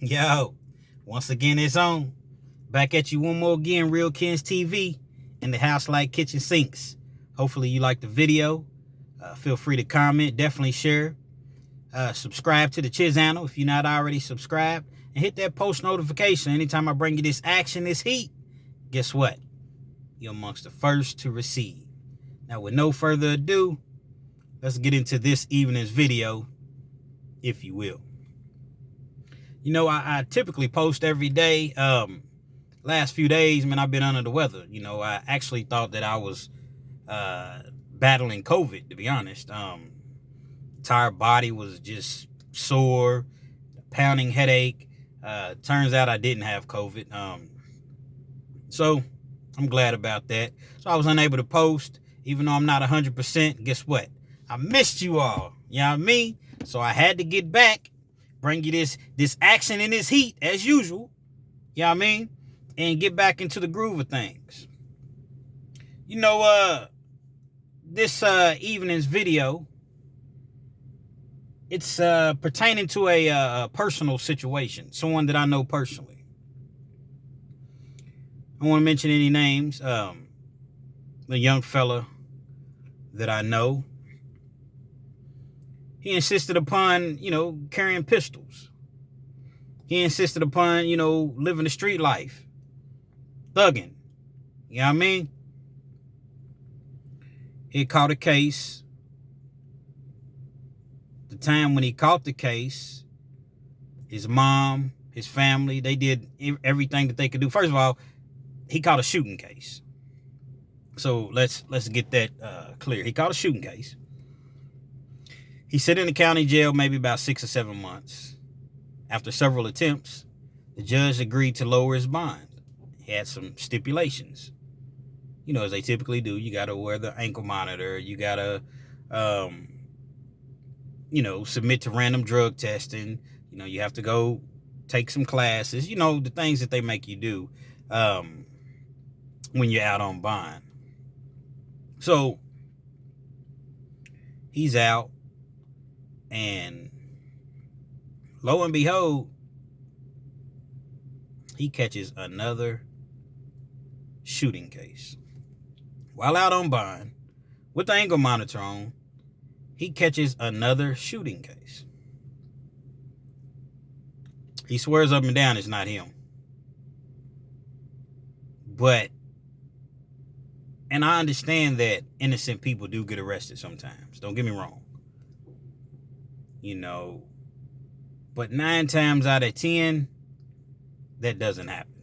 Yo, once again, it's on. Back at you one more again, Real Kens TV and the House Like Kitchen Sinks. Hopefully you like the video. Feel free to comment, definitely share. Subscribe to the channel if you're not already subscribed. And hit that post notification anytime I bring you this action, this heat. Guess what? You're amongst the first to receive. Now, with no further ado, let's get into this evening's video, if you will. You know, I typically post every day. Last few days, man, I've been under the weather. You know, I actually thought that I was battling COVID, to be honest. Entire body was just sore, pounding headache. Turns out I didn't have COVID. So I'm glad about that. So I was unable to post, even though I'm not 100%. Guess what? I missed you all. You know what I mean? So I had to get back, bring you this action and this heat as usual. You know what I mean? And get back into the groove of things. You know, this evening's video, it's pertaining to a personal situation, someone that I know personally. I don't want to mention any names. A young fella that I know, he insisted upon, carrying pistols. He insisted upon, living the street life. Thugging. You know what I mean? He caught a case. The time when he caught the case, his mom, his family, they did everything that they could do. First of all, he caught a shooting case. So let's get that clear. He caught a shooting case. He sat in the county jail maybe about 6 or 7 months. After several attempts, the judge agreed to lower his bond. He had some stipulations. As they typically do, you got to wear the ankle monitor. You got to, submit to random drug testing. You have to go take some classes. The things that they make you do when you're out on bond. So he's out, and lo and behold, he catches another shooting case. While out on bond, with the ankle monitor on, he catches another shooting case. He swears up and down it's not him. And I understand that innocent people do get arrested sometimes. Don't get me wrong. But 9 times out of 10, that doesn't happen.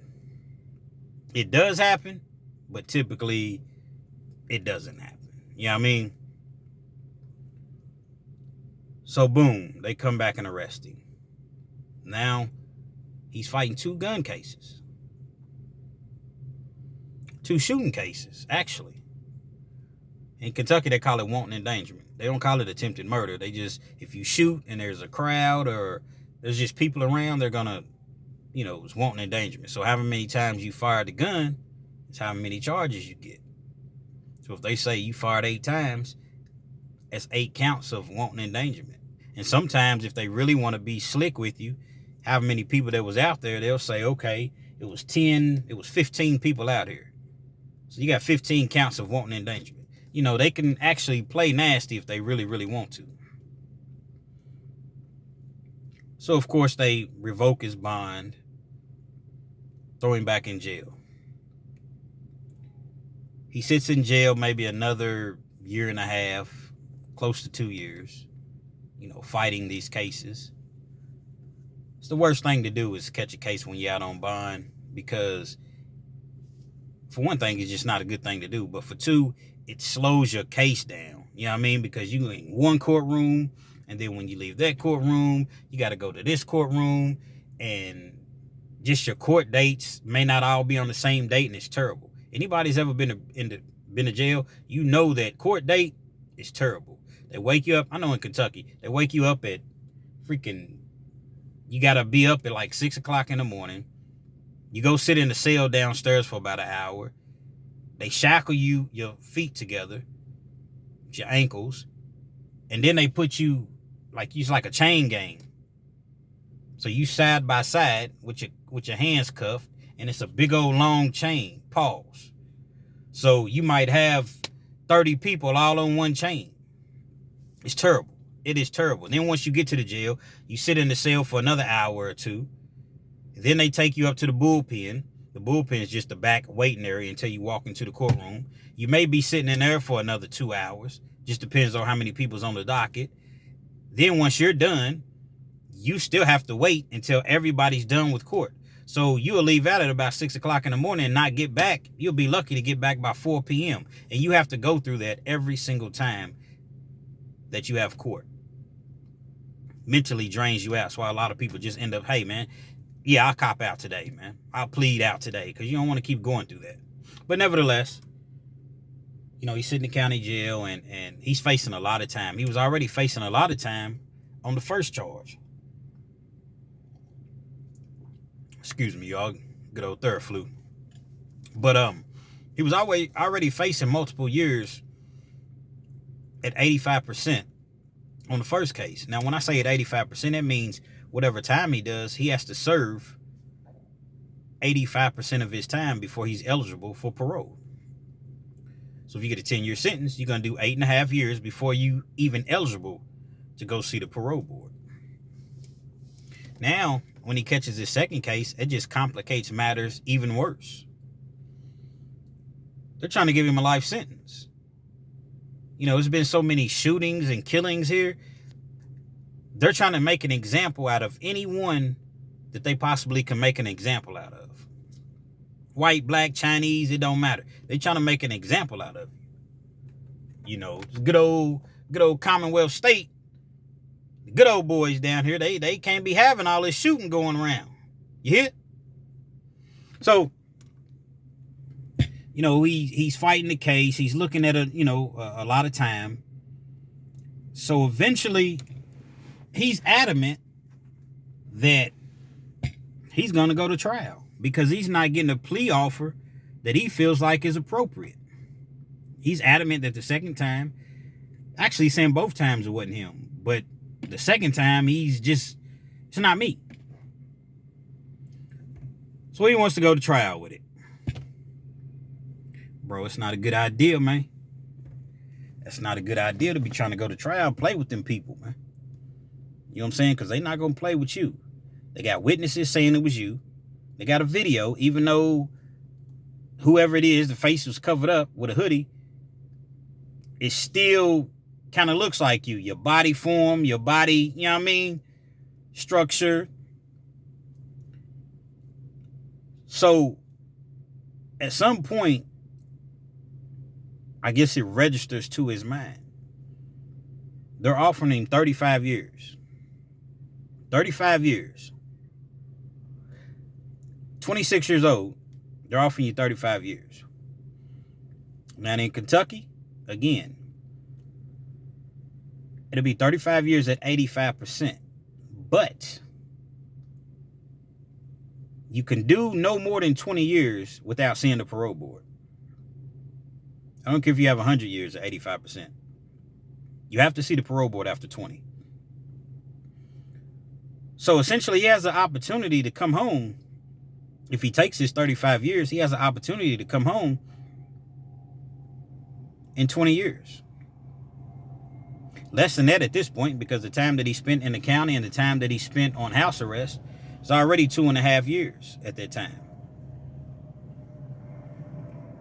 It does happen, but typically it doesn't happen. You know what I mean? So boom, they come back and arrest him. Now he's fighting 2 gun cases. 2 shooting cases, actually. In Kentucky, they call it wanton endangerment. They don't call it attempted murder. They just, if you shoot and there's a crowd or there's just people around, they're gonna, it's wanton endangerment. So however many times you fire the gun, it's how many charges you get. So if they say you fired 8 times, that's 8 counts of wanton endangerment. And sometimes if they really want to be slick with you, however many people that was out there, they'll say, okay, it was 15 people out here. So you got 15 counts of wanton endangerment. They can actually play nasty if they really, really want to. So, of course, they revoke his bond, throw him back in jail. He sits in jail maybe another 1.5 years, close to 2 years, fighting these cases. It's the worst thing to do is catch a case when you're out on bond, because for one thing, it's just not a good thing to do. But for 2, it slows your case down. You know what I mean? Because you in one courtroom, and then when you leave that courtroom, you got to go to this courtroom, and just your court dates may not all be on the same date, and it's terrible. Anybody's ever been to jail, you know that court date is terrible. They wake you up. I know in Kentucky, they wake you up at you got to be up at like 6 o'clock in the morning. You go sit in the cell downstairs for about an hour. They shackle your feet together, your ankles, and then they put you like a chain gang. So you side by side with your hands cuffed, and it's a big old long chain. Pause. So you might have 30 people all on one chain. It's terrible. It is terrible. Then once you get to the jail, you sit in the cell for another hour or two. Then they take you up to the bullpen. The bullpen is just the back waiting area until you walk into the courtroom. You may be sitting in there for another 2 hours. Just depends on how many people's on the docket. Then once you're done, you still have to wait until everybody's done with court. So you'll leave out at about 6 o'clock in the morning and not get back. You'll be lucky to get back by 4 p.m. And you have to go through that every single time that you have court. Mentally drains you out. That's why a lot of people just end up, hey, man, yeah, I'll cop out today, man. I'll plead out today because you don't want to keep going through that. But nevertheless, you know, he's sitting in county jail and he's facing a lot of time. He was already facing a lot of time on the first charge. Excuse me, y'all. Good old third flu. But he was already facing multiple years at 85% on the first case. Now, when I say at 85%, that means whatever time he does, he has to serve 85% of his time before he's eligible for parole. So if you get a 10-year sentence, you're going to do 8.5 years before you even eligible to go see the parole board. Now, when he catches his second case, it just complicates matters even worse. They're trying to give him a life sentence. You know, there's been so many shootings and killings here. They're trying to make an example out of anyone that they possibly can make an example out of. White, black, Chinese, it don't matter. They're trying to make an example out of you. You know, good old Commonwealth state. The good old boys down here, they can't be having all this shooting going around. You hear? So, you know, he's fighting the case. He's looking at a lot of time. So eventually, he's adamant that he's going to go to trial because he's not getting a plea offer that he feels like is appropriate. He's adamant that the second time, actually saying both times it wasn't him, but the second time it's not me. So he wants to go to trial with it. Bro, it's not a good idea, man. That's not a good idea to be trying to go to trial, play with them people, man. You know what I'm saying? Because they're not going to play with you. They got witnesses saying it was you. They got a video, even though whoever it is, the face was covered up with a hoodie, it still kind of looks like you. Your body form, your body, you know what I mean? Structure. So, at some point, I guess it registers to his mind. They're offering him 35 years. 35 years. 26 years old, they're offering you 35 years. Now in Kentucky, again, it'll be 35 years at 85%. But you can do no more than 20 years without seeing the parole board. I don't care if you have 100 years at 85%. You have to see the parole board after 20. So essentially, he has an opportunity to come home. If he takes his 35 years, he has an opportunity to come home in 20 years. Less than that at this point, because the time that he spent in the county and the time that he spent on house arrest is already 2.5 years at that time.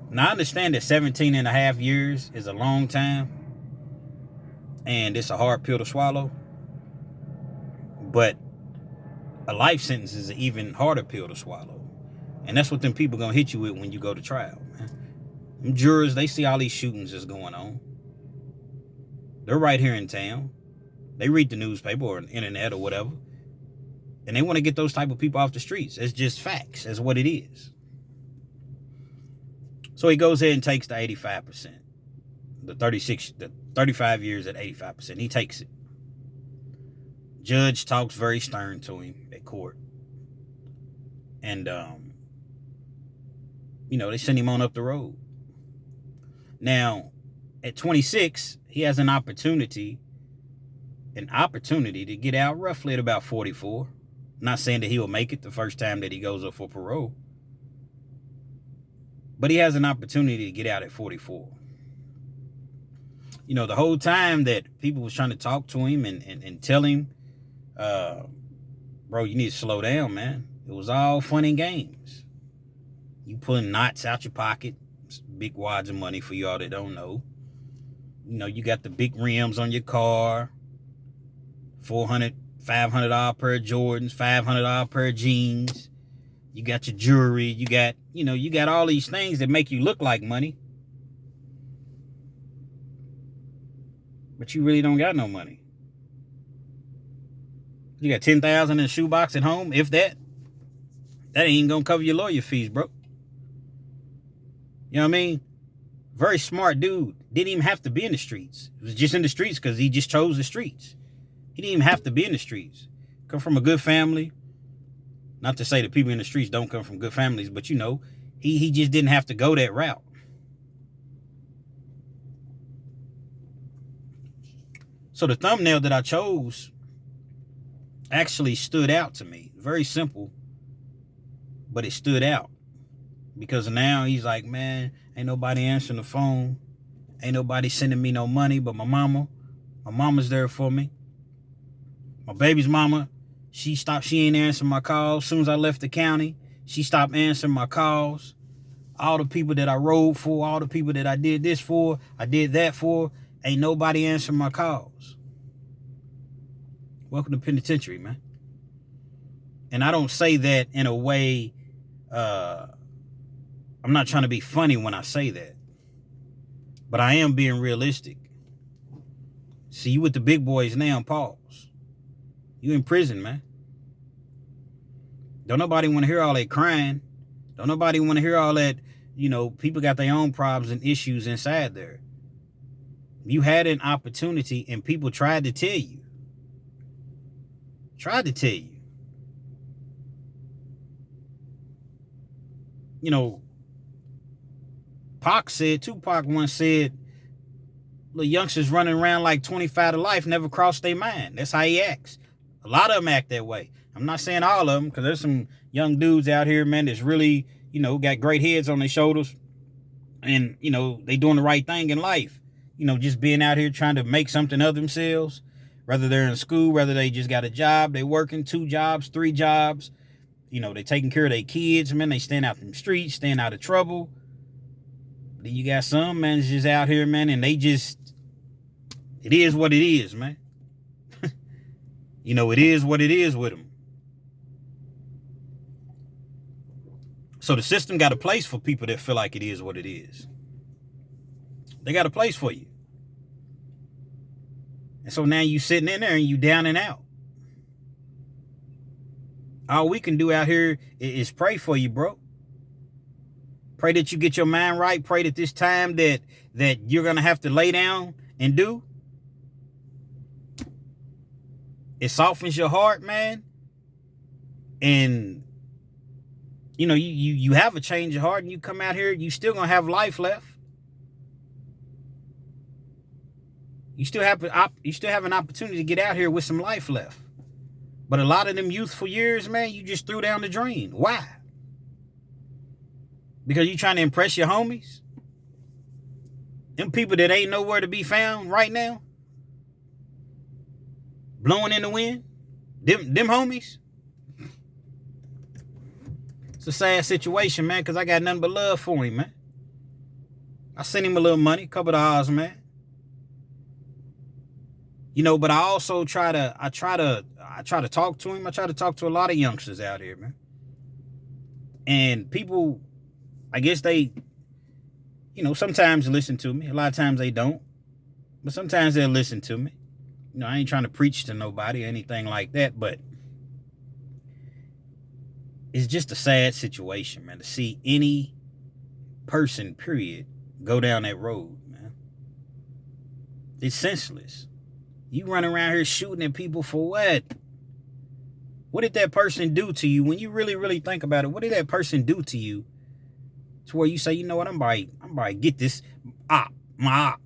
Now, I understand that 17.5 years is a long time, and it's a hard pill to swallow, but a life sentence is an even harder pill to swallow. And that's what them people gonna hit you with when you go to trial, man. Them jurors, they see all these shootings that's going on. They're right here in town. They read the newspaper or the internet or whatever. And they want to get those type of people off the streets. It's just facts. That's what it is. So he goes ahead and takes the 85%. The 35 years at 85%. He takes it. Judge talks very stern to him at court. And, they send him on up the road. Now, at 26, he has an opportunity to get out roughly at about 44. Not saying that he will make it the first time that he goes up for parole. But he has an opportunity to get out at 44. You know, the whole time that people was trying to talk to him and tell him, bro, you need to slow down, man. It was all fun and games. You pulling knots out your pocket. Big wads of money for y'all that don't know. You know, you got the big rims on your car. $400, $500 pair of Jordans, $500 pair of jeans. You got your jewelry. You got all these things that make you look like money. But you really don't got no money. You got $10,000 in a shoebox at home, if that. That ain't gonna cover your lawyer fees, bro. You know what I mean? Very smart dude. Didn't even have to be in the streets. He was just in the streets because he just chose the streets. He didn't even have to be in the streets. Come from a good family. Not to say that people in the streets don't come from good families, but you know, he just didn't have to go that route. So the thumbnail that I chose actually stood out to me. Very simple, but it stood out. Because now he's like, man, ain't nobody answering the phone. Ain't nobody sending me no money but my mama. My mama's there for me. My baby's mama, she ain't answering my calls. As soon as I left the county, she stopped answering my calls. All the people that I rode for, all the people that I did this for, I did that for, ain't nobody answering my calls. Welcome to penitentiary, man. And I don't say that in a way, I'm not trying to be funny when I say that. But I am being realistic. See, you with the big boys now, pause. You in prison, man. Don't nobody want to hear all that crying. Don't nobody want to hear all that, you know, people got their own problems and issues inside there. You had an opportunity and people tried to tell you. You know, Tupac once said, little youngsters running around like 25 to life never crossed their mind. That's how he acts. A lot of them act that way. I'm not saying all of them, because there's some young dudes out here, man, that's really, you know, got great heads on their shoulders. And, you know, they doing the right thing in life. You know, just being out here trying to make something of themselves. Whether they're in school, whether they just got a job, they working 2 jobs, 3 jobs. You know, they taking care of their kids, man. They staying out in the streets, staying out of trouble. Then you got some, man, that's just out here, man, and they just, it is what it is, man. You know, it is what it is with them. So the system got a place for people that feel like it is what it is. They got a place for you. And so now you sitting in there and you down and out. All we can do out here is pray for you, bro. Pray that you get your mind right. Pray that this time that you're going to have to lay down and do, it softens your heart, man. And, you know, you have a change of heart and you come out here, you still going to have life left. You still have an opportunity to get out here with some life left. But a lot of them youthful years, man, you just threw down the drain. Why? Because you trying to impress your homies? Them people that ain't nowhere to be found right now? Blowing in the wind? Them homies? It's a sad situation, man, because I got nothing but love for him, man. I sent him a little money, a couple of dollars, man. You know, but I also try to talk to him. I try to talk to a lot of youngsters out here, man. And people, I guess they, you know, sometimes listen to me. A lot of times they don't. But sometimes they'll listen to me. You know, I ain't trying to preach to nobody or anything like that, but it's just a sad situation, man, to see any person, period, go down that road, man. It's senseless. You run around here shooting at people for what? What did that person do to you? When you really, really think about it, what did that person do to you to where you say, you know what, I'm about to get this my op.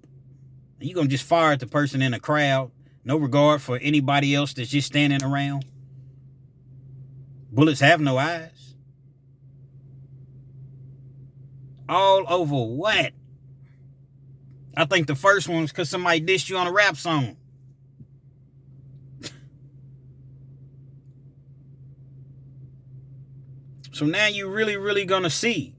And you going to just fire at the person in a crowd, no regard for anybody else that's just standing around? Bullets have no eyes. All over what? I think the first one was because somebody dissed you on a rap song. So now you really gonna see.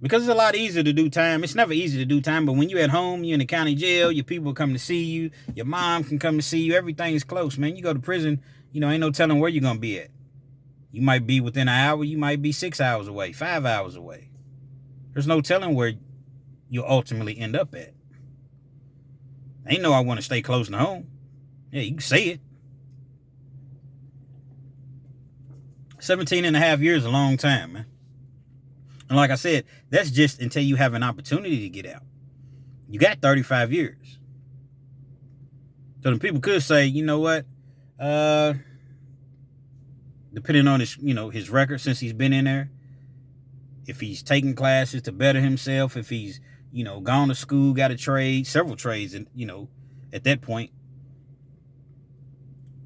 Because it's a lot easier to do time. It's never easy to do time, but when you're at home, you're in the county jail, your people come to see you, your mom can come to see you, everything is close, man. You go to prison, ain't no telling where you're gonna be at. You might be within an hour, you might be 6 hours away, 5 hours away. There's no telling where you'll ultimately end up at. Ain't no I want to stay close to home. Yeah, you can say it. 17 and a half years is a long time, man. And like I said, that's just until you have an opportunity to get out. You got 35 years. So the people could say, you know what? Depending on his record since he's been in there, if he's taking classes to better himself, if he's, gone to school, got a trade, several trades, and, at that point,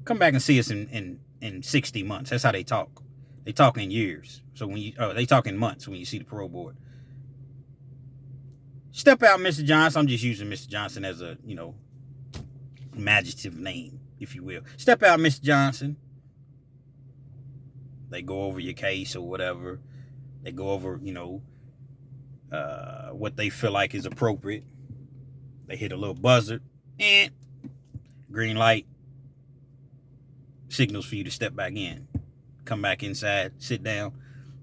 come back and see us in 60 months. That's how they talk. They talk in years. So they talk in months when you see the parole board. Step out, Mr. Johnson. I'm just using Mr. Johnson as a, imaginative name, if you will. Step out, Mr. Johnson. They go over your case or whatever. They go over, what they feel like is appropriate. They hit a little buzzer. And green light. Signals for you to step back in. Come back inside. Sit down.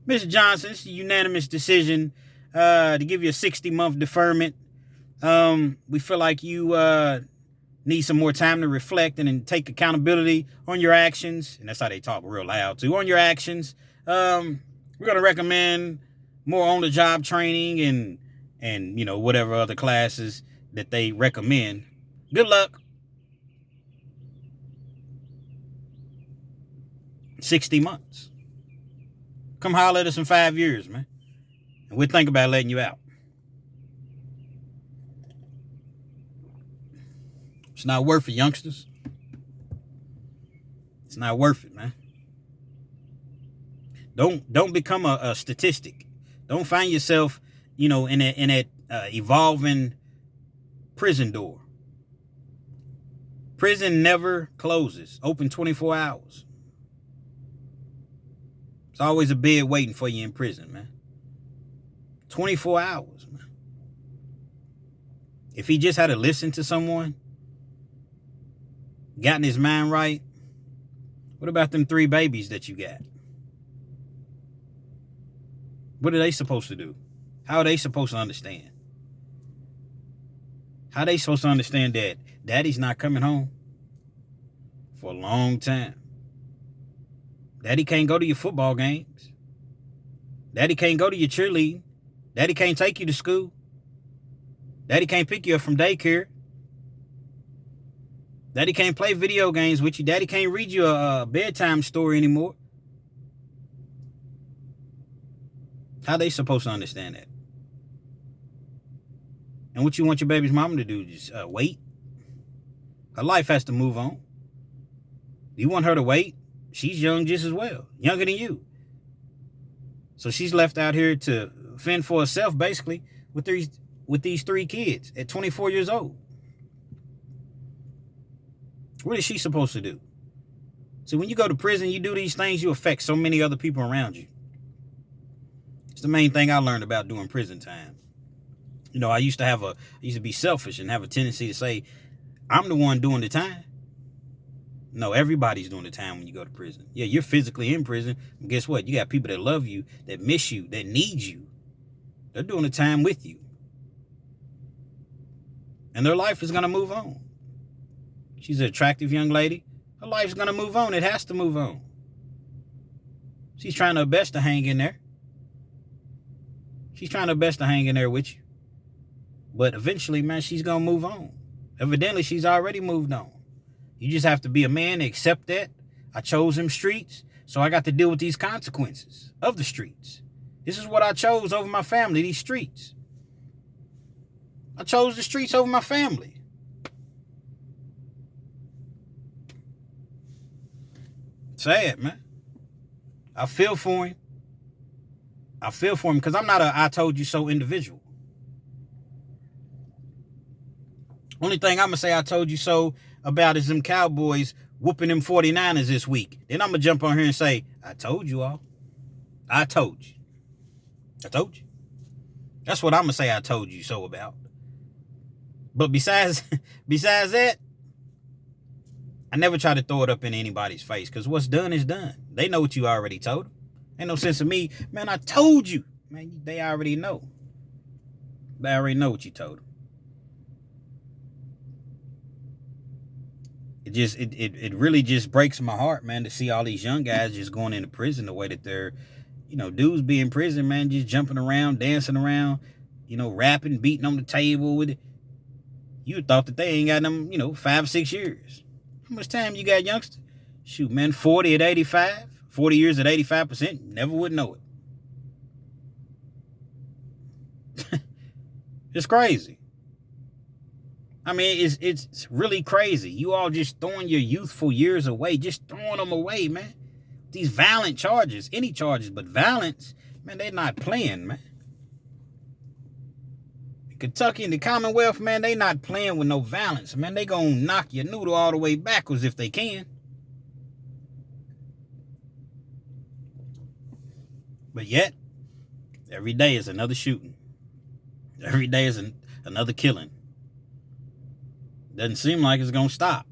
Mr. Johnson, it's a unanimous decision to give you a 60-month deferment. We feel like you need some more time to reflect and take accountability on your actions. And that's how they talk real loud, too. On your actions. We're going to recommend more on-the-job training and whatever other classes that they recommend. Good luck. 60 months. Come holler at us in 5 years, man. And we'll think about letting you out. It's not worth it, youngsters. It's not worth it, man. Don't become a statistic. Don't find yourself, in that evolving prison door. Prison never closes. Open 24 hours. It's always a bed waiting for you in prison, man. 24 hours, man. If he just had to listen to someone, gotten his mind right, what about them 3 babies that you got? What are they supposed to do? How are they supposed to understand? How are they supposed to understand that daddy's not coming home for a long time? Daddy can't go to your football games. Daddy can't go to your cheerleading. Daddy can't take you to school. Daddy can't pick you up from daycare. Daddy can't play video games with you. Daddy can't read you a bedtime story anymore. How they supposed to understand that? And what you want your baby's mama to do? Just wait? Her life has to move on. You want her to wait? She's young just as well. Younger than you. So she's left out here to fend for herself, basically, with these 3 kids at 24 years old. What is she supposed to do? So when you go to prison, you do these things, you affect so many other people around you. It's the main thing I learned about doing prison time. I used to be selfish and have a tendency to say, I'm the one doing the time. No, everybody's doing the time when you go to prison. Yeah, you're physically in prison. But guess what? You got people that love you, that miss you, that need you. They're doing the time with you. And their life is going to move on. She's an attractive young lady. Her life's going to move on. It has to move on. She's trying her best to hang in there. She's trying her best to hang in there with you. But eventually, man, she's going to move on. Evidently, she's already moved on. You just have to be a man to accept that. I chose them streets, so I got to deal with these consequences of the streets. This is what I chose over my family, these streets. I chose the streets over my family. Sad, man. I feel for him. I feel for him because I'm not a I told you so individual. Only thing I'm going to say I told you so about is them Cowboys whooping them 49ers this week. Then I'm going to jump on here and say, I told you all. I told you. I told you. That's what I'm going to say I told you so about. But besides that, I never try to throw it up in anybody's face because what's done is done. They know what you already told them. Ain't no sense of me, man, I told you. Man, they already know. They already know what you told them. It really just breaks my heart, man, to see all these young guys just going into prison the way that they're, dudes be in prison, man, just jumping around, dancing around, rapping, beating on the table with it. You thought that they ain't got them, 5-6 years. How much time you got, youngster? Shoot, man, 40 at 85, 40 years at 85%, never would know it. It's crazy. I mean, it's really crazy. You all just throwing your youthful years away, just throwing them away, man. These violent charges, any charges, but violence, man, they're not playing, man. Kentucky and the Commonwealth, man, they not playing with no violence, man. They gonna knock your noodle all the way backwards if they can. But yet, every day is another shooting. Every day is another killing. Doesn't seem like it's gonna stop.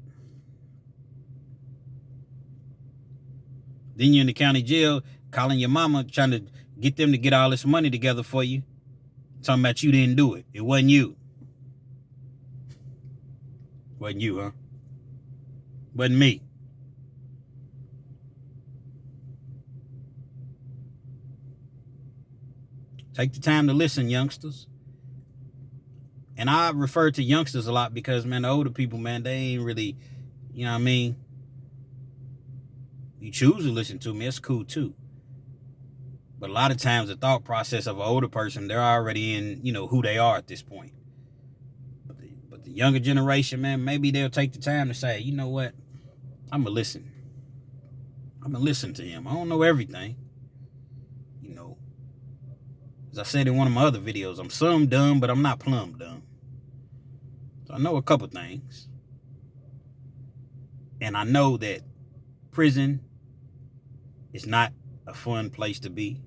Then you're in the county jail calling your mama, trying to get them to get all this money together for you. Talking about you didn't do it. It wasn't you. Wasn't you, huh? Wasn't me. Take the time to listen, youngsters. And I refer to youngsters a lot because, man, the older people, man, they ain't really, you know what I mean? You choose to listen to me, that's cool too. But a lot of times the thought process of an older person, they're already in, who they are at this point. But the younger generation, man, maybe they'll take the time to say, you know what? I'm going to listen. I'm going to listen to him. I don't know everything. As I said in one of my other videos, I'm some dumb, but I'm not plumb dumb. So I know a couple things. And I know that prison is not a fun place to be.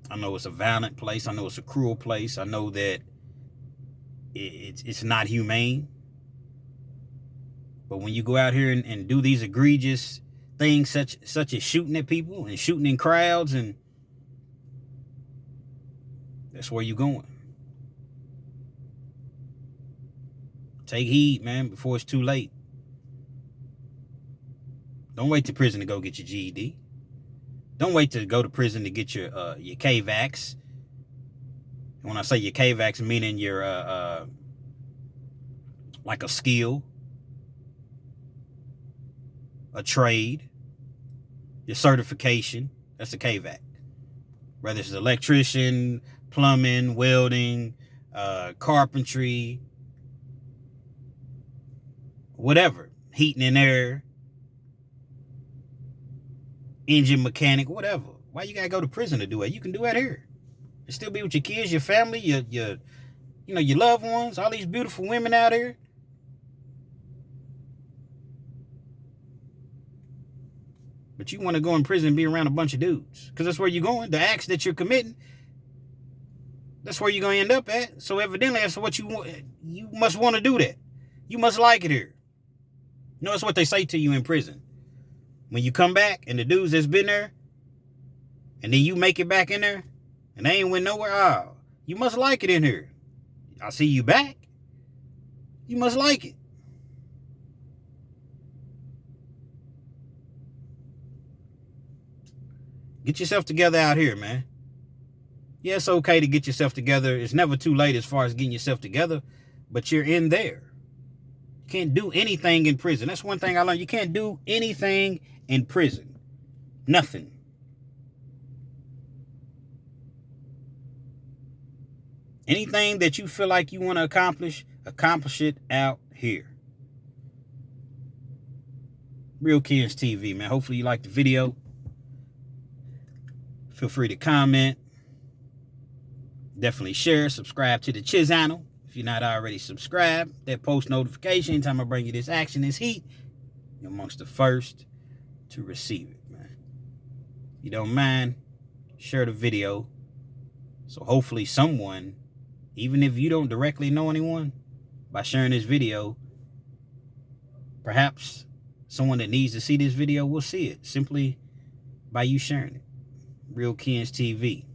I know it's a violent place. I know it's a cruel place. I know that it's not humane. But when you go out here and do these egregious things such as shooting at people and shooting in crowds, and that's where you're going. Take heed, man, before it's too late. Don't wait to prison to go get your GED. Don't wait to go to prison to get your KVAX. And when I say your KVAX, meaning your like a skill, a trade, your certification. That's a KVAC. Whether it's an electrician, plumbing, welding, carpentry, whatever, heating and air, engine mechanic, whatever. Why you gotta go to prison to do it? You can do it here. And still be with your kids, your family, your loved ones, all these beautiful women out here. But you want to go in prison and be around a bunch of dudes. Because that's where you're going. The acts that you're committing, that's where you're going to end up at. So evidently that's what you want. You must want to do that. You must like it here. That's what they say to you in prison. When you come back and the dudes that's been there, and then you make it back in there, and they ain't went nowhere, you must like it in here. I see you back. You must like it. Get yourself together out here, man. Yeah, it's okay to get yourself together. It's never too late as far as getting yourself together, but you're in there. You can't do anything in prison. That's one thing I learned. You can't do anything in prison. Nothing. Anything that you feel like you want to accomplish it out here. Real Kens TV, man. Hopefully you liked the video. Feel free to comment. Definitely share, subscribe to the channel. If you're not already subscribed, that post notification anytime I bring you this action, this heat, you're amongst the first to receive it, man. If you don't mind, share the video. So hopefully someone, even if you don't directly know anyone, by sharing this video, perhaps someone that needs to see this video will see it simply by you sharing it. Real Kens TV.